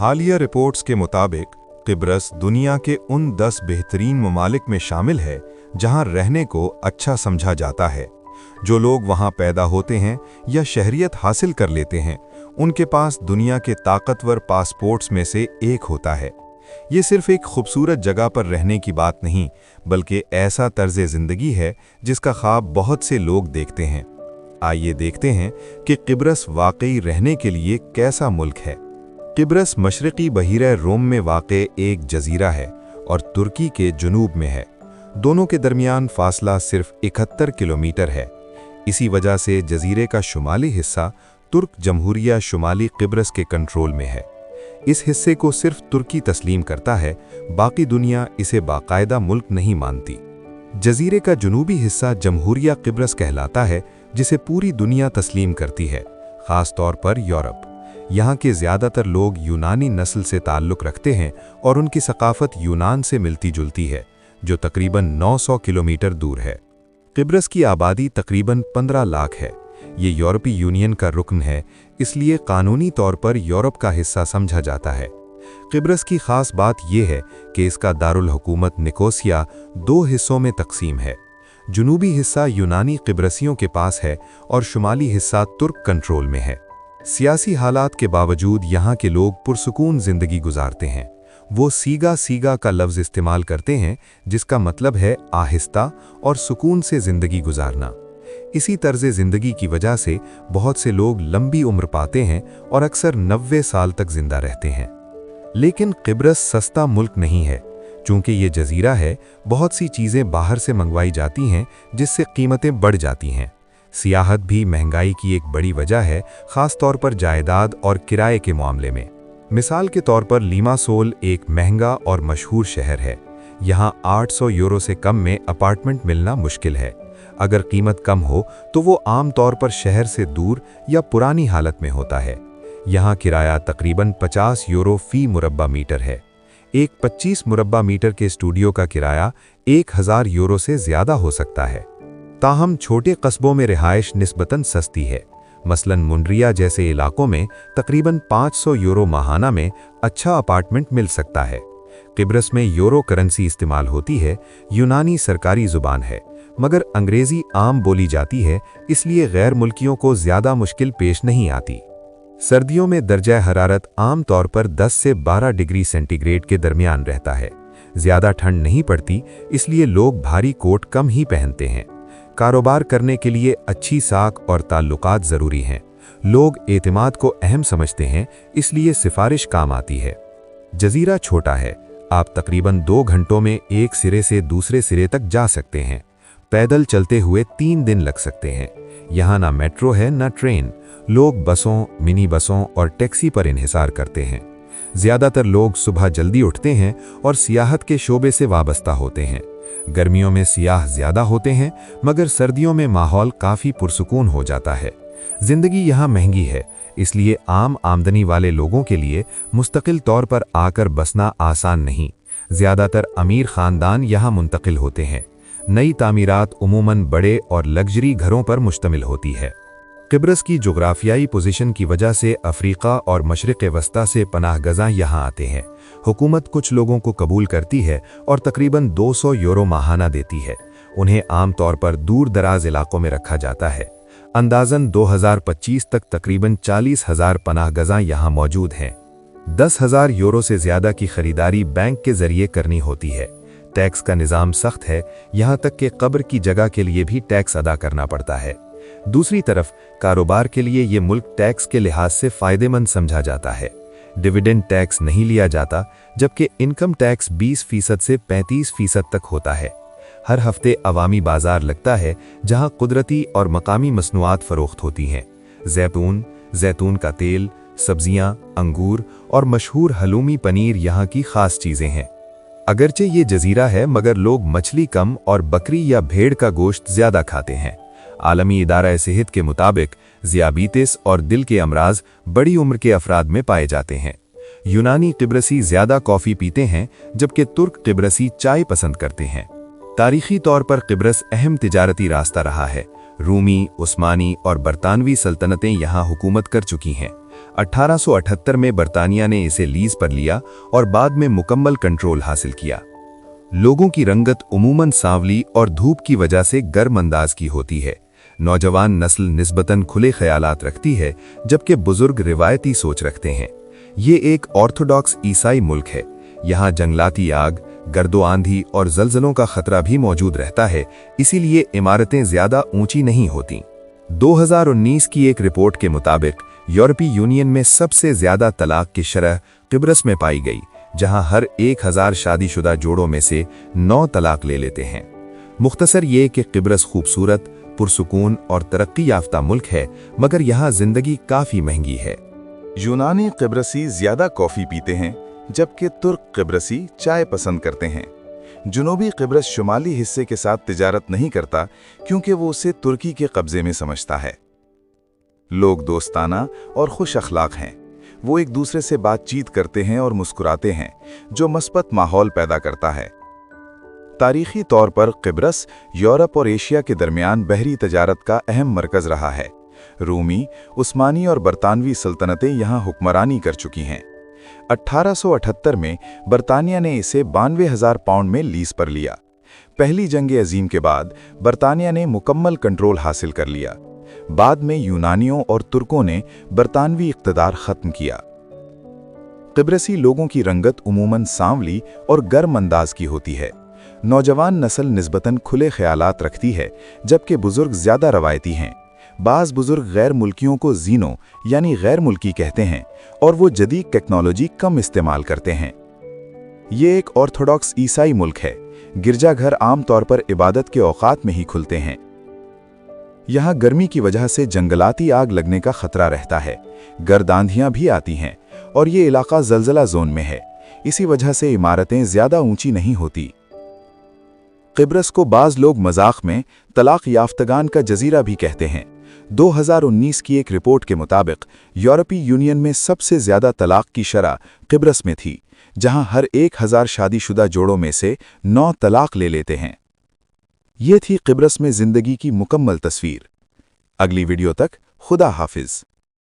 हालिया रिपोर्ट्स के मुताबिक क़िब्रस दुनिया के उन 10 बेहतरीन ममालिक में शामिल है जहां रहने को अच्छा समझा जाता है। जो लोग वहां पैदा होते हैं या शहरियत हासिल कर लेते हैं, उनके पास दुनिया के ताकतवर पासपोर्ट्स में से एक होता है। ये सिर्फ एक खूबसूरत जगह पर रहने की बात नहीं, बल्कि ऐसा तर्ज ज़िंदगी है जिसका ख्वाब बहुत से लोग देखते हैं। आइए देखते हैं कि क़िब्रस वाकई रहने के लिए कैसा मुल्क है। क़िब्रस मशरक़ी बहीरे रोम में वाक़े एक जज़ीरा है और तुर्की के जुनूब में है। दोनों के दरमियान फासला सिर्फ 71 किलोमीटर है। इसी वजह से जज़ीरे का शुमाली हिस्सा तुर्क जमहूरिया शुमाली क़िब्रस के कंट्रोल में है। इस हिस्से को सिर्फ तुर्की तस्लीम करता है, बाकी दुनिया इसे बाकायदा मुल्क नहीं मानती। जज़ीरे का जुनूबी हिस्सा जमहूरिया क़िब्रस कहलाता है, जिसे पूरी दुनिया तस्लीम करती है, ख़ास तौर पर यूरोप। यहाँ के ज़्यादातर लोग यूनानी नस्ल से ताल्लुक़ रखते हैं और उनकी सकाफ़त यूनान से मिलती जुलती है, जो तकरीबन 900 किलोमीटर दूर है। क़िब्रस की आबादी तकरीबन 15 लाख है। ये यूरोपीय यूनियन का रुकन है, इसलिए कानूनी तौर पर यूरोप का हिस्सा समझा जाता है। क़िब्रस की ख़ास बात यह है कि इसका दारुल हुकूमत निकोसिया 2 हिस्सों में तकसीम है। जुनूबी हिस्सा यूनानी क़िब्रसियों के पास है और शुमाली हिस्सा तुर्क कंट्रोल में है। सियासी हालात के बावजूद यहाँ के लोग पुरसुकून ज़िंदगी गुजारते हैं। वो सीगा सीगा का लफ्ज़ इस्तेमाल करते हैं, जिसका मतलब है आहिस्ता और सुकून से ज़िंदगी गुजारना। इसी तर्ज़ ज़िंदगी की वजह से बहुत से लोग लंबी उम्र पाते हैं और अक्सर 90 साल तक ज़िंदा रहते हैं। लेकिन क़िब्रस सस्ता मुल्क नहीं है। चूँकि ये जज़ीरा है, बहुत सी चीज़ें बाहर से मंगवाई जाती हैं, जिससे कीमतें बढ़ जाती हैं। सियाहत भी महंगाई की एक बड़ी वजह है, ख़ास तौर पर जायदाद और किराए के मामले में। मिसाल के तौर पर लिमासोल एक महंगा और मशहूर शहर है। यहाँ 800 यूरो से कम में अपार्टमेंट मिलना मुश्किल है। अगर कीमत कम हो तो वो आम तौर पर शहर से दूर या पुरानी हालत में होता है। यहाँ किराया तकरीबन 50 यूरो फ़ी मुरब्बा मीटर है। एक 25 मुरब्बा मीटर के स्टूडियो का किराया 1000 यूरो से ज़्यादा हो सकता है। ताहम छोटे कस्बों में रिहाइश निस्बतन सस्ती है। मसलन मुंड्रिया जैसे इलाकों में तकरीबन 500 यूरो माहाना में अच्छा अपार्टमेंट मिल सकता है। क़िब्रस में यूरो करेंसी इस्तेमाल होती है। यूनानी सरकारी ज़ुबान है, मगर अंग्रेज़ी आम बोली जाती है, इसलिए गैर मुल्कियों को ज़्यादा मुश्किल पेश नहीं आती। सर्दियों में दर्जा हरारत आम तौर पर 10 से 12 डिग्री सेंटीग्रेड के दरमियान रहता है। ज़्यादा ठंड नहीं पड़ती, इसलिए लोग भारी कोट कम ही पहनते हैं। कारोबार करने के लिए अच्छी साख और ताल्लुकात ज़रूरी हैं। लोग एतमाद को अहम समझते हैं, इसलिए सिफारिश काम आती है। जज़ीरा छोटा है। आप तकरीबन 2 घंटों में एक सिरे से दूसरे सिरे तक जा सकते हैं। पैदल चलते हुए 3 दिन लग सकते हैं। यहाँ ना मेट्रो है ना ट्रेन। लोग बसों, मिनी बसों और टैक्सी पर इन्हिसार करते हैं। ज़्यादातर लोग सुबह जल्दी उठते हैं और सियाहत के शोबे से वाबस्ता होते हैं। गर्मियों में सियाह ज़्यादा होते हैं, मगर सर्दियों में माहौल काफ़ी पुरसुकून हो जाता है। ज़िंदगी यहाँ महंगी है, इसलिए आम आमदनी वाले लोगों के लिए मुस्तकिल तौर पर आकर बसना आसान नहीं। ज़्यादातर अमीर ख़ानदान यहाँ मुंतकिल होते हैं। नई तामीरात उमूमन बड़े और लग्जरी घरों पर मुश्तमिल होती है। क़िब्रस की जोग्राफियाई पोजीशन की वजह से अफ्रीका और मशरिक़ वस्ता से पनाहगज़ां यहाँ आते हैं। हुकूमत कुछ लोगों को कबूल करती है और तकरीबन 200 यूरो माहाना देती है। उन्हें आम तौर पर दूर दराज इलाकों में रखा जाता है। अंदाज़न 2025 तक तकरीबन 40,000 पनाहगज़ां यहाँ मौजूद हैं। 10,000 यूरो से ज़्यादा की खरीदारी बैंक के ज़रिए करनी होती है। टैक्स का निज़ाम सख्त है, यहाँ तक कि कब्र की जगह के लिए भी टैक्स अदा करना पड़ता है। दूसरी तरफ कारोबार के लिए ये मुल्क टैक्स के लिहाज से फ़ायदेमंद समझा जाता है। डिविडेंड टैक्स नहीं लिया जाता, जबकि इनकम टैक्स 20% से 35% तक होता है। हर हफ्ते अवामी बाजार लगता है, जहां कुदरती और मकामी मसनूआत फ़रोख्त होती हैं। जैतून का तेल, सब्जियां, अंगूर और मशहूर हलूमी पनीर यहाँ की ख़ास चीज़ें हैं। अगरचे ये जज़ीरा है, मगर लोग मछली कम और बकरी या भेड़ का गोश्त ज़्यादा खाते हैं। आलमी इदारा सेहत के मुताबिक ज़ियाबीतिस और दिल के अमराज बड़ी उम्र के अफराद में पाए जाते हैं। यूनानी क़िब्रसी ज़्यादा कॉफ़ी पीते हैं, जबकि तुर्क क़िब्रसी चाय पसंद करते हैं। तारीख़ी तौर पर क़िब्रस अहम तिजारती रास्ता रहा है। रूमी, उस्मानी और बरतानवी सल्तनतें यहाँ हुकूमत कर चुकी हैं। 1878 में बर्तानिया ने इसे लीज पर लिया और बाद में मुकम्मल कंट्रोल हासिल किया। लोगों की रंगत उमूमन सांवली और धूप की वजह से गर्म अंदाज की होती है। नौजवान नस्ल निस्बतन खुले ख्यालात रखती है, जबकि बुजुर्ग रिवायती सोच रखते हैं। ये एक ऑर्थोडॉक्स ईसाई मुल्क है। यहाँ जंगलाती आग, गर्दो आंधी और जलजलों का खतरा भी मौजूद रहता है, इसीलिए इमारतें ज्यादा ऊंची नहीं होती। 2019 की एक रिपोर्ट के मुताबिक यूरोपीय यूनियन में सबसे ज्यादा तलाक की शरह किब्रस में पाई गई, जहां हर 1000 शादीशुदा जोड़ों में से 9 तलाक ले लेते हैं। मुख्तसर ये कि किब्रस खूबसूरत, पुरसुकून और तरक्की याफ्ता मुल्क है, मगर यहाँ जिंदगी काफी महंगी है। यूनानी किब्रसी ज्यादा कॉफी पीते हैं, जबकि तुर्क किब्रसी चाय पसंद करते हैं। जुनूबी किब्रस शुमाली हिस्से के साथ तिजारत नहीं करता, क्योंकि वो उसे तुर्की के कब्जे में समझता है। लोग दोस्ताना और खुश अखलाक हैं। वो एक दूसरे से बातचीत करते हैं और मुस्कुराते हैं, जो मस्बत माहौल पैदा करता है। तारीखी तौर पर किब्रस यूरोप और एशिया के दरमियान बहरी तजारत का अहम मरकज रहा है। रूमी, उस्मानी और बरतानवी सल्तनतें यहाँ हुक्मरानी कर चुकी हैं। 1878 में बरतानिया ने इसे 92,000 पाउंड में लीज पर लिया। पहली जंग अजीम के बाद बरतानिया ने मुकम्मल कंट्रोल हासिल कर लिया। बाद में यूनानियों और तुर्कों ने बरतानवी इक़्तिदार खत्म किया। किब्रसी लोगों की रंगत उमूमन सांवली और गर्म अंदाज की होती है। नौजवान नस्ल निस्बतन खुले ख्यालात रखती है, जबकि बुजुर्ग ज्यादा रवायती हैं। बाज़ बुजुर्ग गैर मुल्कियों को जीनो यानी गैर मुल्की कहते हैं, और वो जदीद टेक्नोलॉजी कम इस्तेमाल करते हैं। ये एक ऑर्थोडॉक्स ईसाई मुल्क है। गिरजाघर आमतौर पर इबादत के औकात में ही खुलते हैं। यहाँ गर्मी की वजह से जंगलाती आग लगने का खतरा रहता है। गर्द आंधियां भी आती हैं, और ये इलाका जलजला जोन में है। इसी वजह से इमारतें ज्यादा ऊंची नहीं होती। किब्रस को बाज़ लोग मजाक में तलाक याफ्तगान का जजीरा भी कहते हैं। 2019 की एक रिपोर्ट के मुताबिक यूरोपीय यूनियन में सबसे ज्यादा तलाक की शरह किब्रस में थी, जहां हर 1000 शादीशुदा जोड़ों में से 9 तलाक ले लेते हैं। ये थी किब्रस में जिंदगी की मुकम्मल तस्वीर। अगली वीडियो तक खुदा हाफिज।